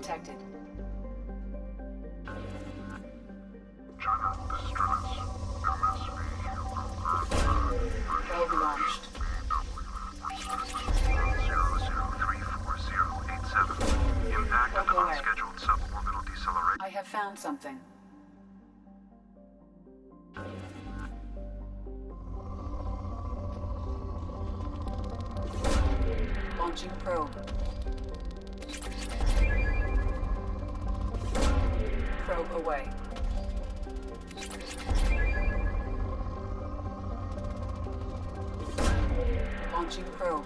detected. Probe launched. Impact of unscheduled suborbital deceleration. I have found something. Launching probe. Probe away. Launching probe.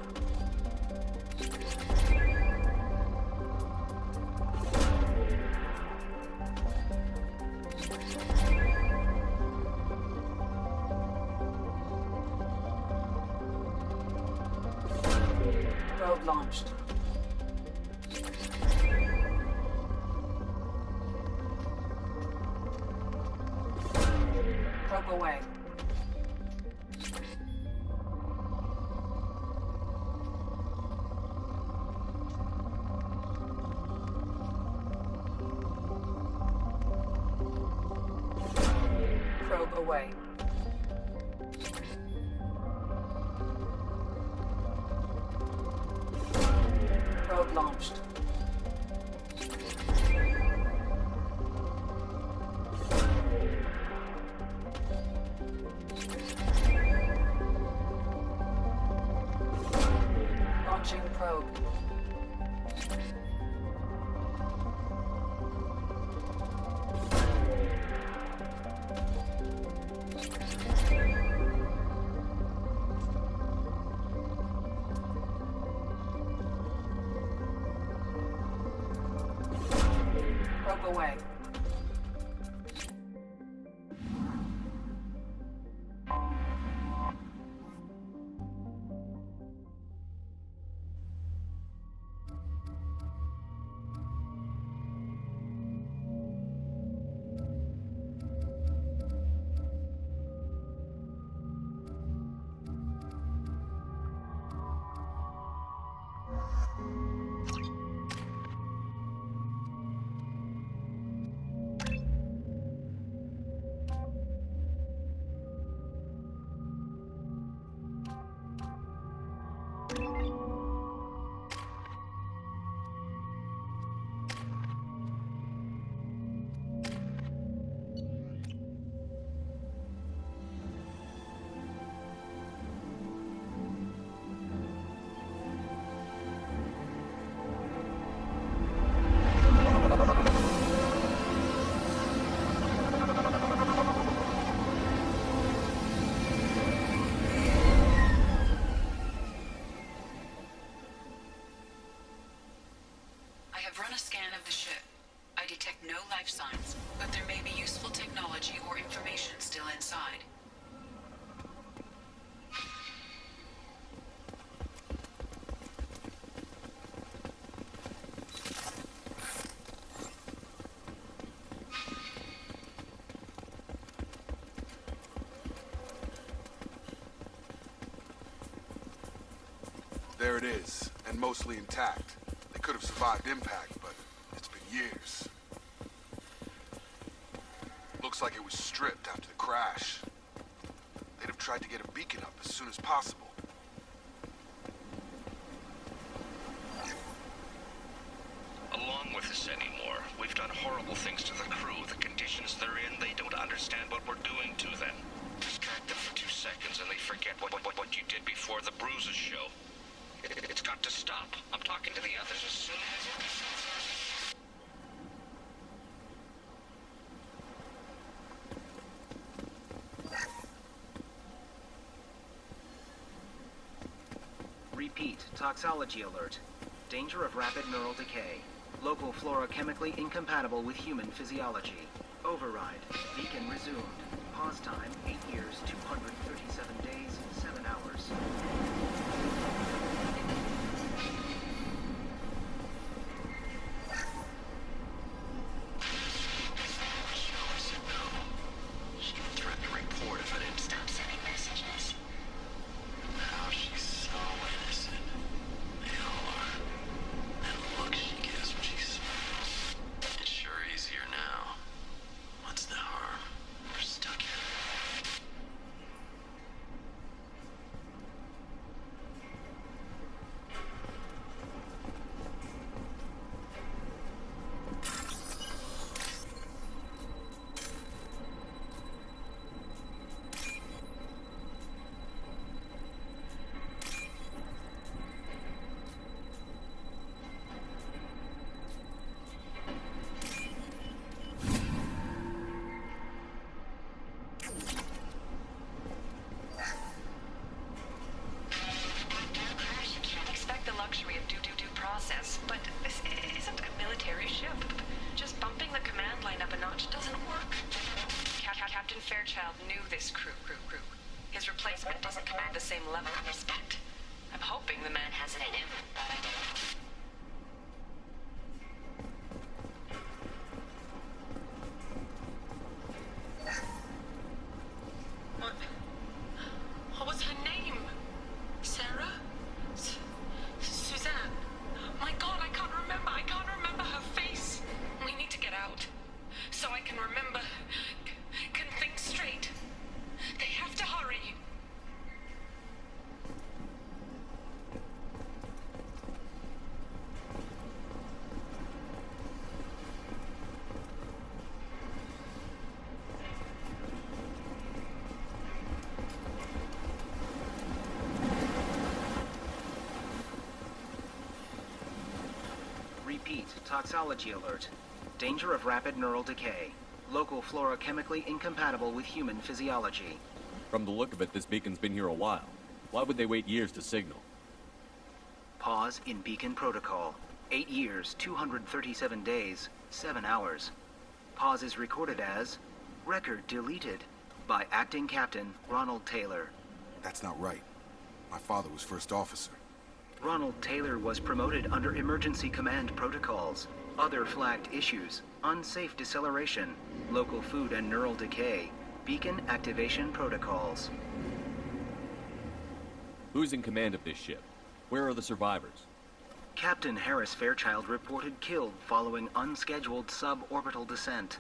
Probe launched. Probe away. Probe away. Probe launched. Launching probe. Probe away. Run a scan of the ship. I detect no life signs, but there may be useful technology or information still inside. There it is, and mostly intact. They could have survived impact, but it's been years. Looks like it was stripped after the crash. They'd have tried to get a beacon up as soon as possible. Along with this anymore. We've done horrible things to the crew. The conditions they're in, they don't understand what we're doing to them. Distract them for 2 seconds and they forget what you did before the bruises show. It's got to stop. I'm talking to the others as soon as... Repeat, toxology alert. Danger of rapid neural decay. Local flora chemically incompatible with human physiology. Override. Beacon resumed. Pause time, 8 years, 237 days, 7 hours. same level of respect. I'm hoping the man has it in him, but I don't know. What was her name? Sarah? Suzanne? My God, I can't remember. I can't remember her face. We need to get out. So I can remember. Can think straight. They have to hurry. Repeat, toxology alert. Danger of rapid neural decay. Local flora chemically incompatible with human physiology. From the look of it, this beacon's been here a while. Why would they wait years to signal? Pause in beacon protocol. 8 years, 237 days, 7 hours. Pause is recorded as record deleted by Acting Captain Ronald Taylor. That's not right. My father was first officer. Ronald Taylor was promoted under emergency command protocols. Other flagged issues: unsafe deceleration, local food and neural decay, beacon activation protocols. Who's in command of this ship? Where are the survivors? Captain Harris Fairchild reported killed following unscheduled suborbital descent.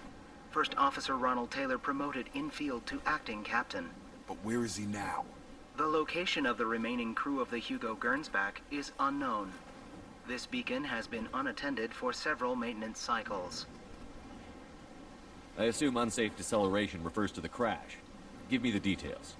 First Officer Ronald Taylor promoted in-field to acting captain. But where is he now? The location of the remaining crew of the Hugo Gernsback is unknown. This beacon has been unattended for several maintenance cycles. I assume unsafe deceleration refers to the crash. Give me the details.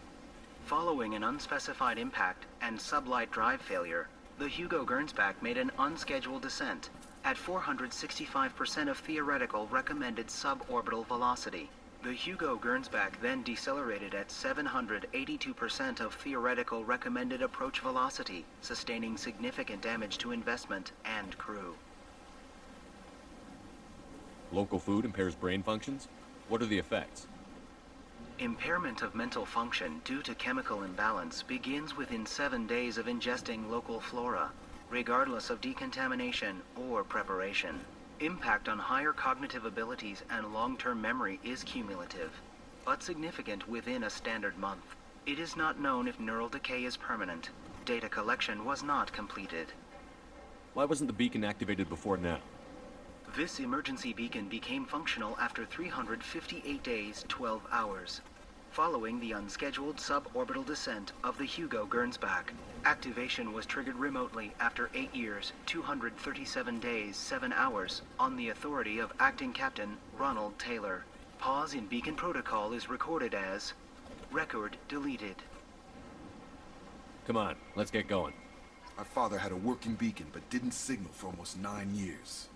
Following an unspecified impact and sublight drive failure, the Hugo Gernsback made an unscheduled descent at 465% of theoretical recommended suborbital velocity. The Hugo Gernsback then decelerated at 782% of theoretical recommended approach velocity, sustaining significant damage to investment and crew. Local food impairs brain functions? What are the effects? Impairment of mental function due to chemical imbalance begins within 7 days of ingesting local flora, regardless of decontamination or preparation. Impact on higher cognitive abilities and long-term memory is cumulative, but significant within a standard month. It is not known if neural decay is permanent. Data collection was not completed. Why wasn't the beacon activated before now? This emergency beacon became functional after 358 days, 12 hours, following the unscheduled suborbital descent of the Hugo Gernsback. Activation was triggered remotely after 8 years, 237 days, 7 hours, on the authority of Acting Captain Ronald Taylor. Pause in beacon protocol is recorded as record deleted. Come on, let's get going. My father had a working beacon but didn't signal for almost 9 years.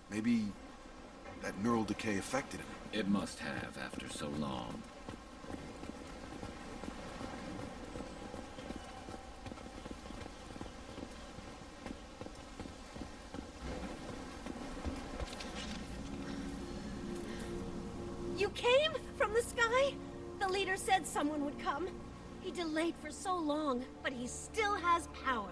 Maybe that neural decay affected him. It must have after so long. You came from the sky? The leader said someone would come. He delayed for so long, but he still has power.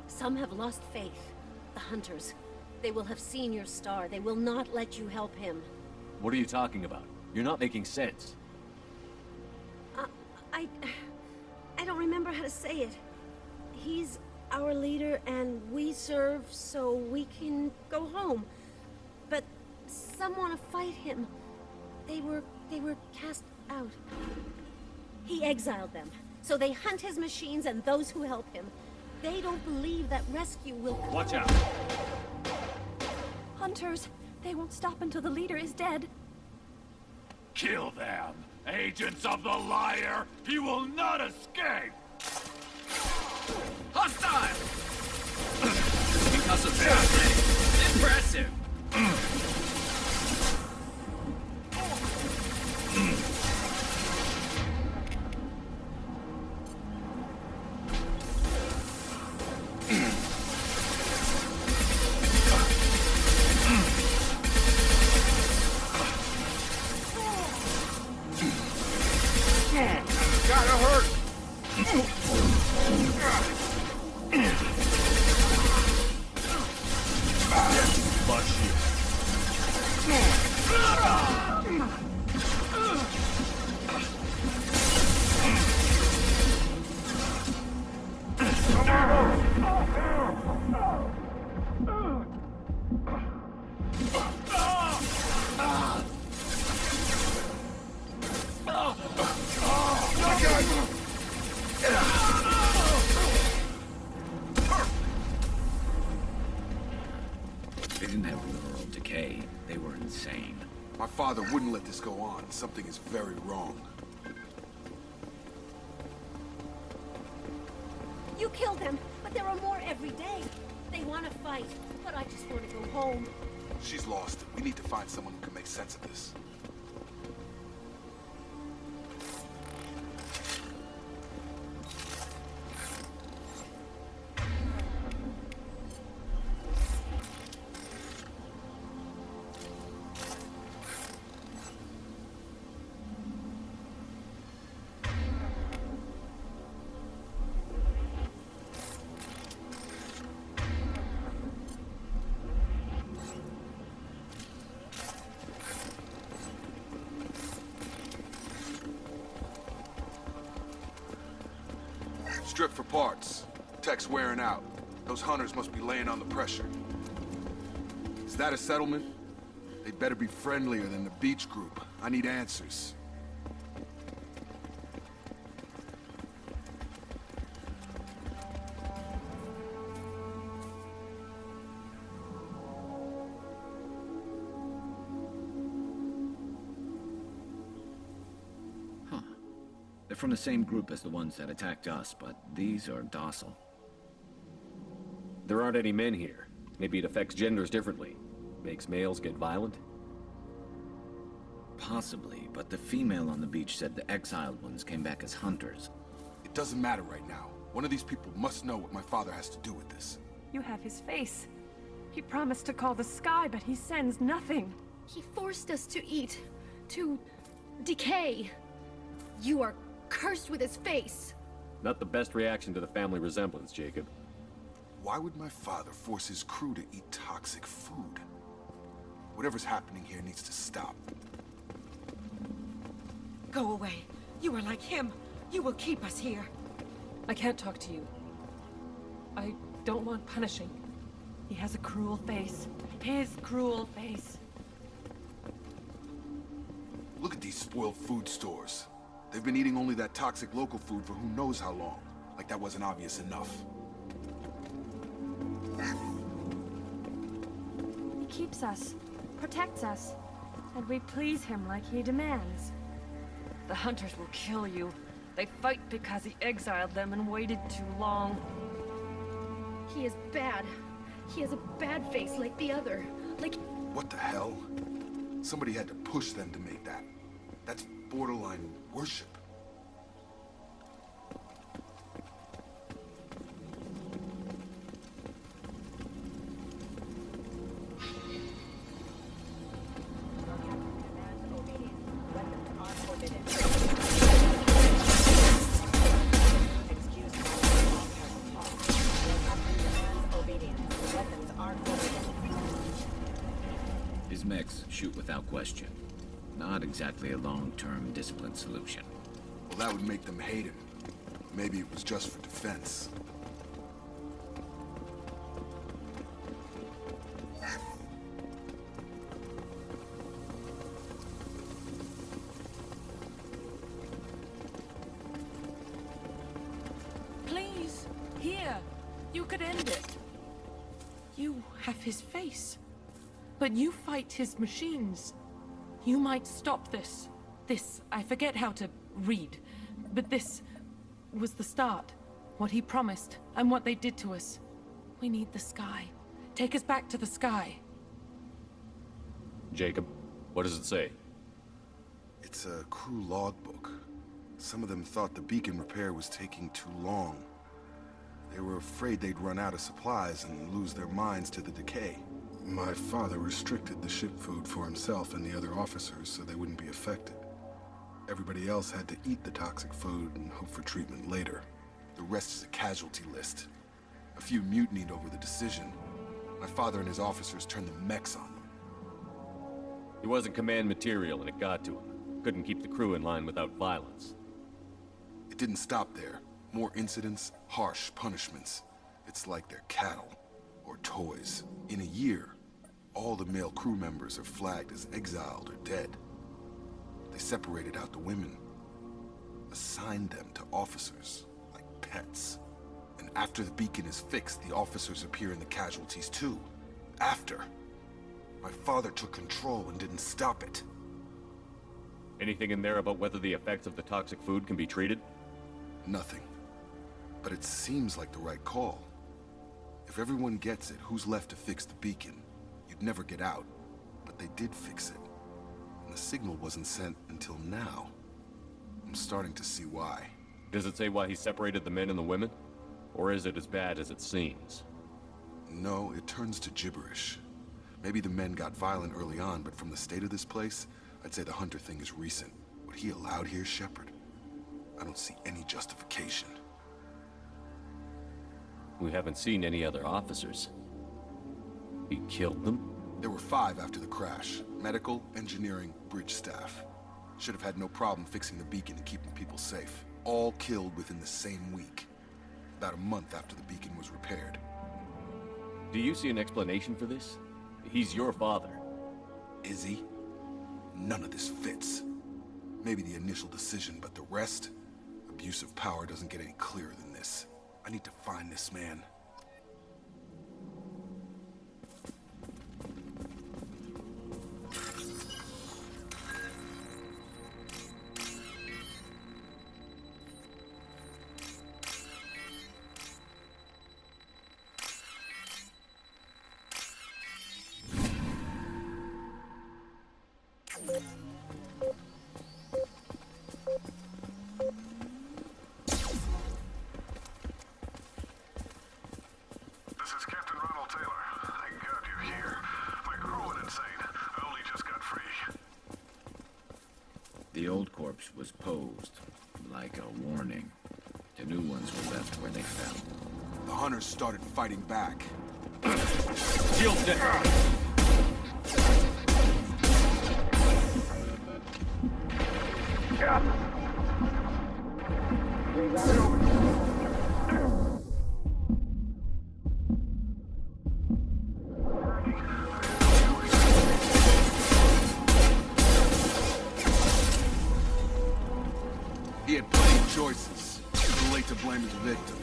Some have lost faith. The hunters. They will have seen your star. They will not let you help him. What are you talking about? You're not making sense. I don't remember how to say it. He's our leader and we serve so we can go home. But some want to fight him. They were cast out. He exiled them, so they hunt his machines and those who help him. They don't believe that rescue will... Watch out! Hunters, they won't stop until the leader is dead. Kill them! Agents of the liar! He will not escape! Hostile! Because of that, impressive! Gotta hurt! didn't have neural decay. They were insane. My father wouldn't let this go on. Something is very wrong. You killed them, but there are more every day. They want to fight, but I just want to go home. She's lost. We need to find someone who can make sense of this. Strip for parts. Tech's wearing out. Those hunters must be laying on the pressure. Is that a settlement? They'd better be friendlier than the beach group. I need answers. They're from the same group as the ones that attacked us, but these are docile. There aren't any men here. Maybe it affects genders differently. Makes males get violent? Possibly, but the female on the beach said the exiled ones came back as hunters. It doesn't matter right now. One of these people must know what my father has to do with this. You have his face. He promised to call the sky, but he sends nothing. He forced us to eat, to decay. You are cursed with his face. Not the best reaction to the family resemblance, Jacob. Why would my father force his crew to eat toxic food? Whatever's happening here needs to stop. Go away. You are like him. You will keep us here. I can't talk to you. I don't want punishing. He has a cruel face. His cruel face. Look at these spoiled food stores. They've been eating only that toxic local food for who knows how long. Like that wasn't obvious enough. He keeps us, protects us, and we please him like he demands. The hunters will kill you. They fight because he exiled them and waited too long. He is bad. He has a bad face like the other. Like... What the hell? Somebody had to push them to make that. That's borderline worship. His mechs shoot without question. Not exactly a long-term discipline solution. Well, that would make them hate him. Maybe it was just for defense. Please, here. You could end it. You have his face. But you fight his machines. You might stop this. This, I forget how to read. But this was the start. What he promised, and what they did to us. We need the sky. Take us back to the sky. Jacob, what does it say? It's a crew logbook. Some of them thought the beacon repair was taking too long. They were afraid they'd run out of supplies and lose their minds to the decay. My father restricted the ship food for himself and the other officers so they wouldn't be affected. Everybody else had to eat the toxic food and hope for treatment later. The rest is a casualty list. A few mutinied over the decision. My father and his officers turned the mechs on them. He wasn't command material and it got to him. Couldn't keep the crew in line without violence. It didn't stop there. More incidents, harsh punishments. It's like they're cattle or toys. In a year, all the male crew members are flagged as exiled or dead. They separated out the women, assigned them to officers, like pets. And after the beacon is fixed, the officers appear in the casualties too. After. My father took control and didn't stop it. Anything in there about whether the effects of the toxic food can be treated? Nothing. But it seems like the right call. If everyone gets it, who's left to fix the beacon? You'd never get out. But they did fix it. And the signal wasn't sent until now. I'm starting to see why. Does it say why he separated the men and the women? Or is it as bad as it seems? No, it turns to gibberish. Maybe the men got violent early on, but from the state of this place, I'd say the Hunter thing is recent. What he allowed here, Shepard, I don't see any justification. We haven't seen any other officers. He killed them? There were 5 after the crash. Medical, engineering, bridge staff. Should have had no problem fixing the beacon and keeping people safe. All killed within the same week. About a month after the beacon was repaired. Do you see an explanation for this? He's your father. Is he? None of this fits. Maybe the initial decision, but the rest? Abuse of power doesn't get any clearer than this. I need to find this man. The old corpse was posed, like a warning. The new ones were left where they fell. The Hunters started fighting back. Shield down! He had plenty of choices. Too late to blame his victims.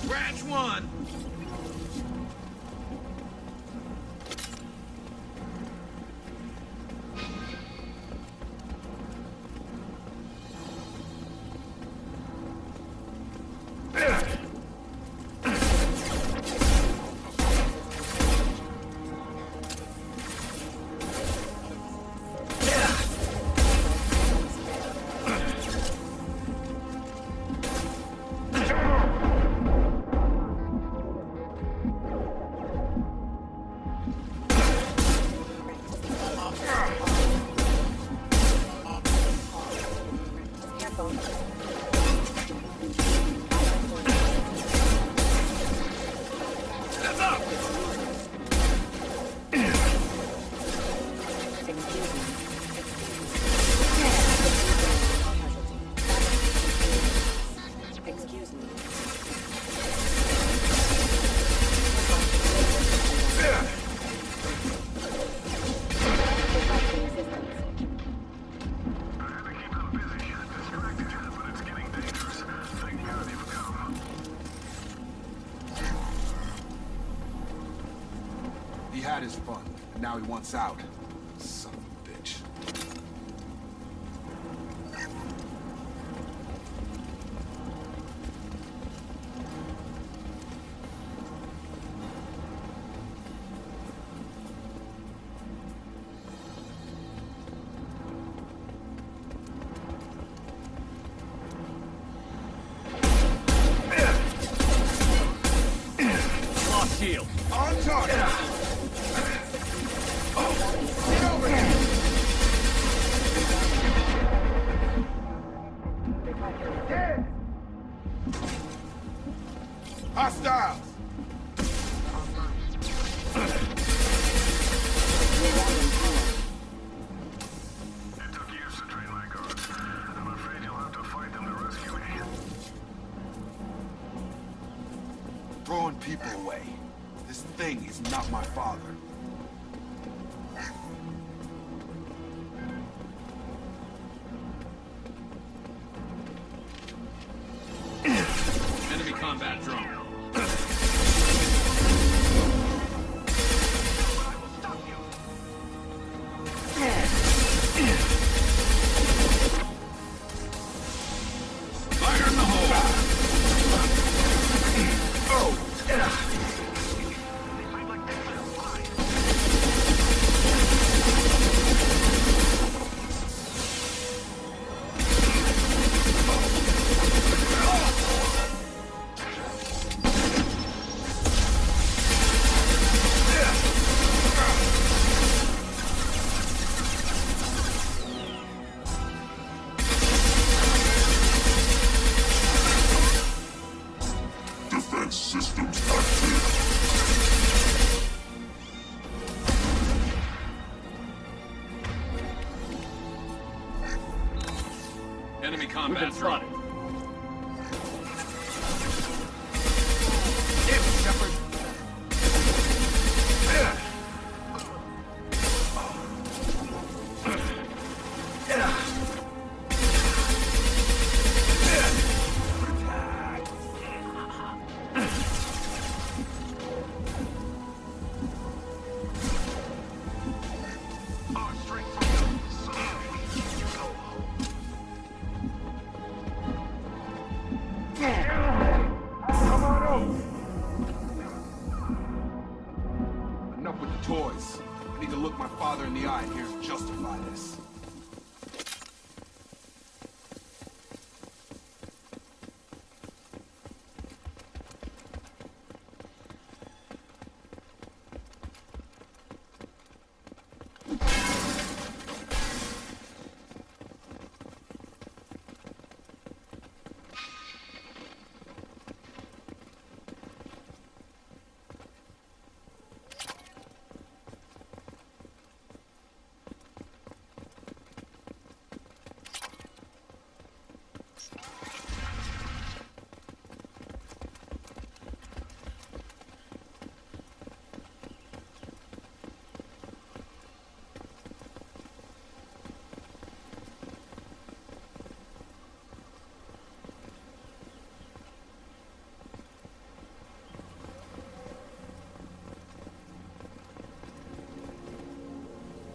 Branch 1! He had his fun, and now he wants out. Son of a bitch. Lost shield. On target! Hostiles! It took years to train my guards. I'm afraid you'll have to fight them to rescue me. Throwing people away. This thing is not my father. We've been spotted. Damn it, Shepard! Enough with the toys. I need to look my father in the eye and hear him justify this.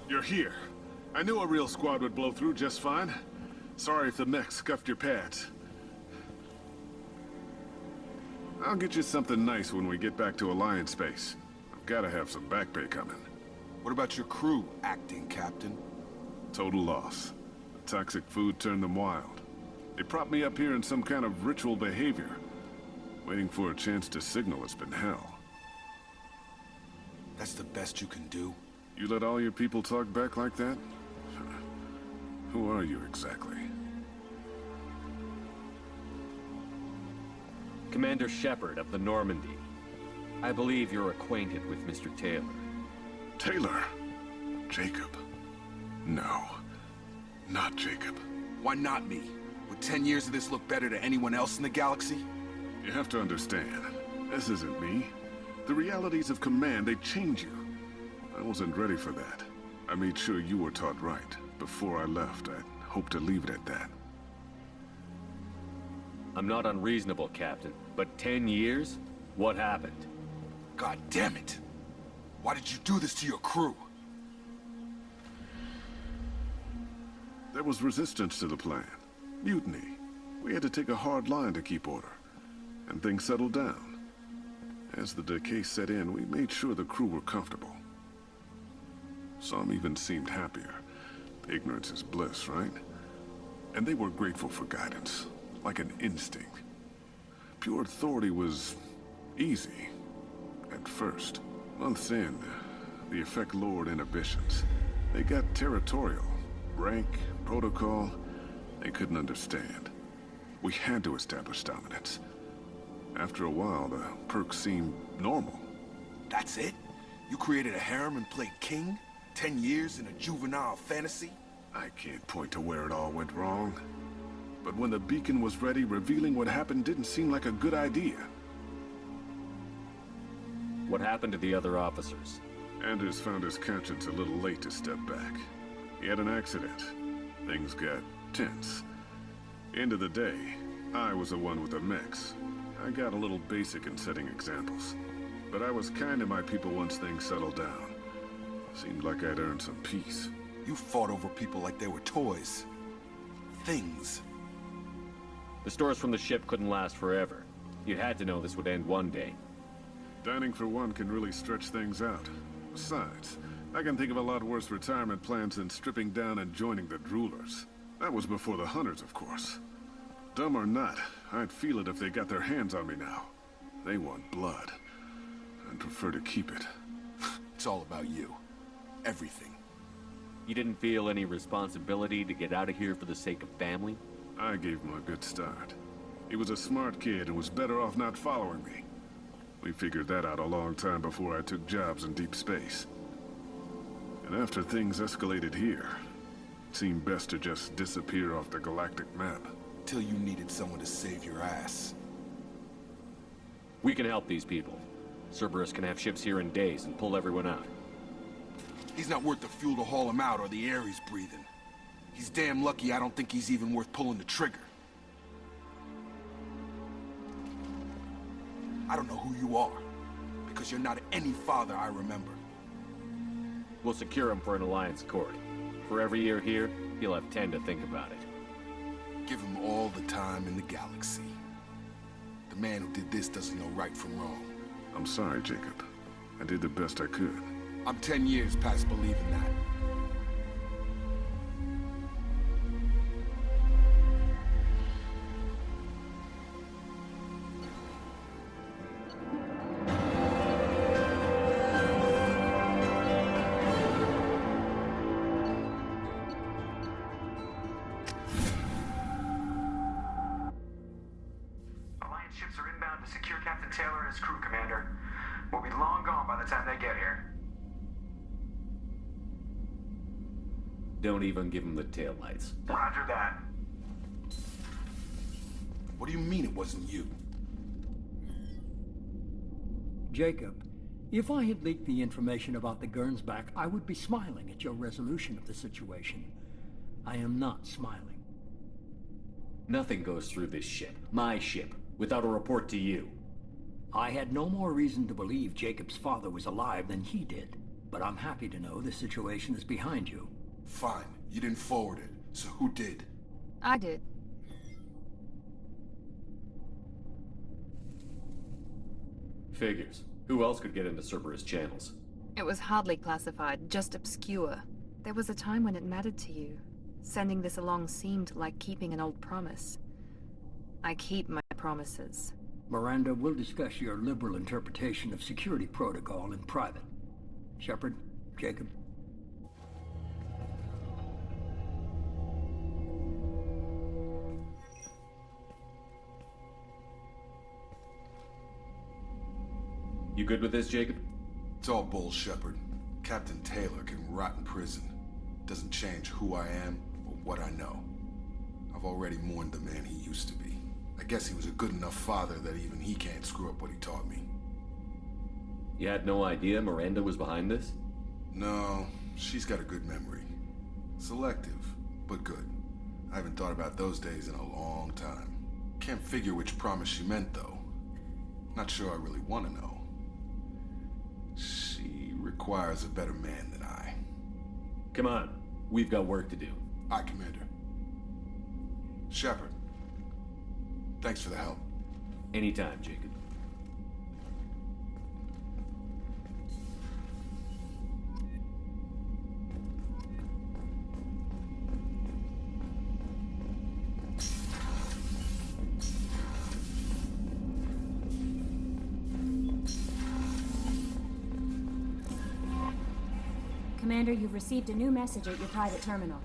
You're here. I knew a real squad would blow through just fine. Sorry if the mech scuffed your pads. I'll get you something nice when we get back to Alliance space. I've gotta have some back pay coming. What about your crew acting, Captain? Total loss. The toxic food turned them wild. They propped me up here in some kind of ritual behavior. Waiting for a chance to signal it's been hell. That's the best you can do? You let all your people talk back like that? Who are you exactly? Commander Shepard of the Normandy. I believe you're acquainted with Mr. Taylor. Taylor? Jacob? No. Not Jacob. Why not me? Would 10 years of this look better to anyone else in the galaxy? You have to understand, this isn't me. The realities of command, they change you. I wasn't ready for that. I made sure you were taught right. Before I left, I hoped to leave it at that. I'm not unreasonable, Captain, but 10 years? What happened? God damn it! Why did you do this to your crew? There was resistance to the plan. Mutiny. We had to take a hard line to keep order. And things settled down. As the decay set in, we made sure the crew were comfortable. Some even seemed happier. Ignorance is bliss, right? And they were grateful for guidance, like an instinct. Pure authority was easy, at first. Months in, the effect lowered inhibitions. They got territorial. Rank, protocol, they couldn't understand. We had to establish dominance. After a while, the perks seemed normal. That's it? You created a harem and played king? 10 years in a juvenile fantasy? I can't point to where it all went wrong. But when the beacon was ready, revealing what happened didn't seem like a good idea. What happened to the other officers? Anders found his conscience a little late to step back. He had an accident. Things got tense. End of the day, I was the one with the mechs. I got a little basic in setting examples. But I was kind to my people once things settled down. Seemed like I'd earned some peace. You fought over people like they were toys. Things. The stores from the ship couldn't last forever. You had to know this would end one day. Dining for one can really stretch things out. Besides, I can think of a lot worse retirement plans than stripping down and joining the droolers. That was before the hunters, of course. Dumb or not, I'd feel it if they got their hands on me now. They want blood. I'd prefer to keep it. It's all about you. Everything. You didn't feel any responsibility to get out of here for the sake of family? I gave him a good start. He was a smart kid and was better off not following me. We figured that out a long time before I took jobs in deep space. And after things escalated here, it seemed best to just disappear off the galactic map. until you needed someone to save your ass. We can help these people. Cerberus can have ships here in days and pull everyone out. He's not worth the fuel to haul him out or the air he's breathing. He's damn lucky I don't think he's even worth pulling the trigger. I don't know who you are, because you're not any father I remember. We'll secure him for an alliance accord. For every year here, he'll have 10 to think about it. Give him all the time in the galaxy. The man who did this doesn't know right from wrong. I'm sorry, Jacob. I did the best I could. I'm 10 years past believing that. Alliance ships are inbound to secure Captain Taylor and his crew, Commander. We'll be long gone by the time they get here. Don't even give him the taillights. Roger that. What do you mean it wasn't you? Jacob, if I had leaked the information about the Gernsback, I would be smiling at your resolution of the situation. I am not smiling. Nothing goes through this ship, my ship, without a report to you. I had no more reason to believe Jacob's father was alive than he did, but I'm happy to know the situation is behind you. Fine, you didn't forward it, so who did? I did. Figures. Who else could get into Cerberus channels? It was hardly classified, just obscure. There was a time when it mattered to you. Sending this along seemed like keeping an old promise. I keep my promises. Miranda, we'll discuss your liberal interpretation of security protocol in private. Shepard, Jacob. You good with this, Jacob? It's all bull, Shepard. Captain Taylor can rot in prison. Doesn't change who I am or what I know. I've already mourned the man he used to be. I guess he was a good enough father that even he can't screw up what he taught me. You had no idea Miranda was behind this? No, she's got a good memory. Selective, but good. I haven't thought about those days in a long time. Can't figure which promise she meant, though. Not sure I really want to know. She requires a better man than I. Come on, we've got work to do. Aye, Commander. Shepard, thanks for the help. Anytime, Jacob. Commander, you've received a new message at your private terminal.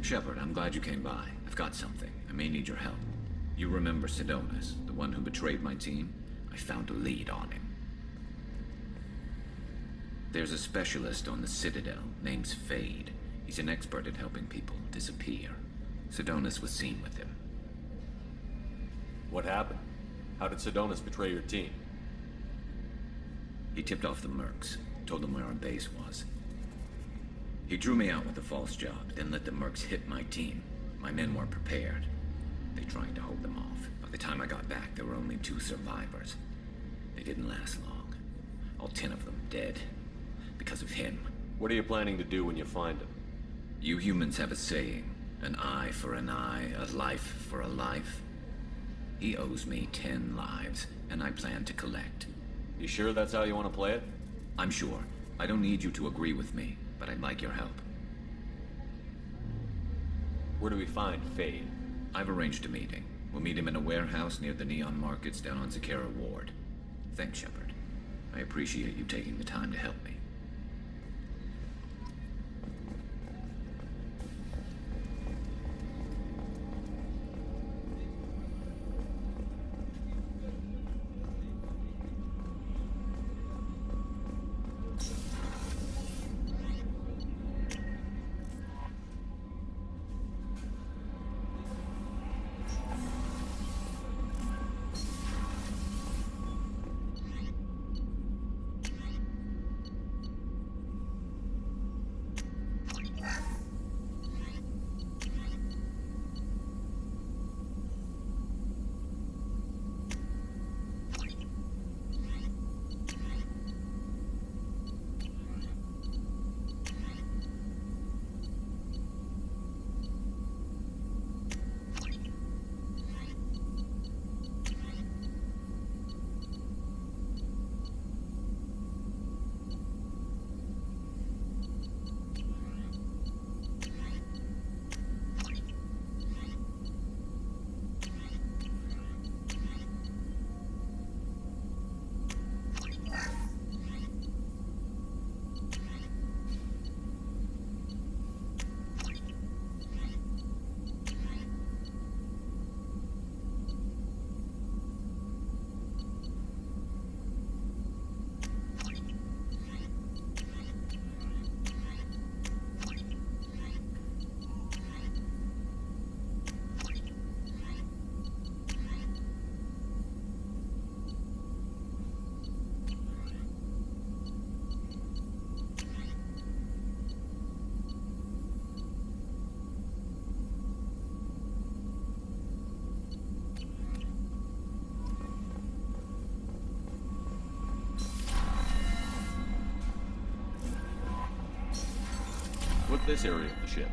Shepard, I'm glad you came by. I've got something. I may need your help. You remember Sidonis, the one who betrayed my team? I found a lead on him. There's a specialist on the Citadel, name's Fade. He's an expert at helping people disappear. Sidonis was seen with him. What happened? How did Sidonis betray your team? He tipped off the mercs, told them where our base was. He drew me out with a false job, then let the mercs hit my team. My men weren't prepared. They tried to hold them off, but the time I got back, there were only 2 survivors. They didn't last long. All 10 of them dead. Because of him. What are you planning to do when you find him? You humans have a saying. An eye for an eye, a life for a life. He owes me 10 lives, and I plan to collect. You sure that's how you want to play it? I'm sure. I don't need you to agree with me, but I'd like your help. Where do we find Fade? I've arranged a meeting. We'll meet him in a warehouse near the Neon Markets down on Zakera Ward. Thanks, Shepard. I appreciate you taking the time to help me. What's this area of the ship?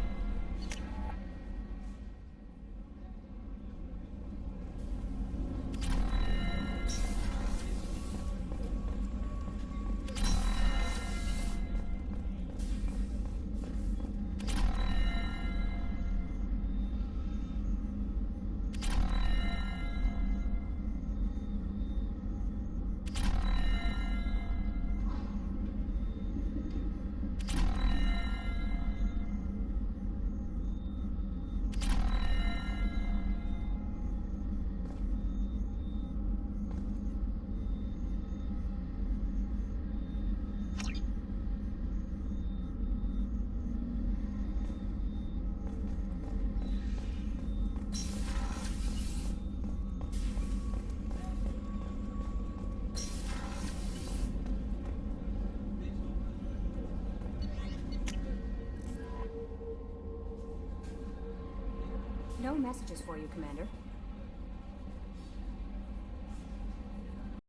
No messages for you, Commander.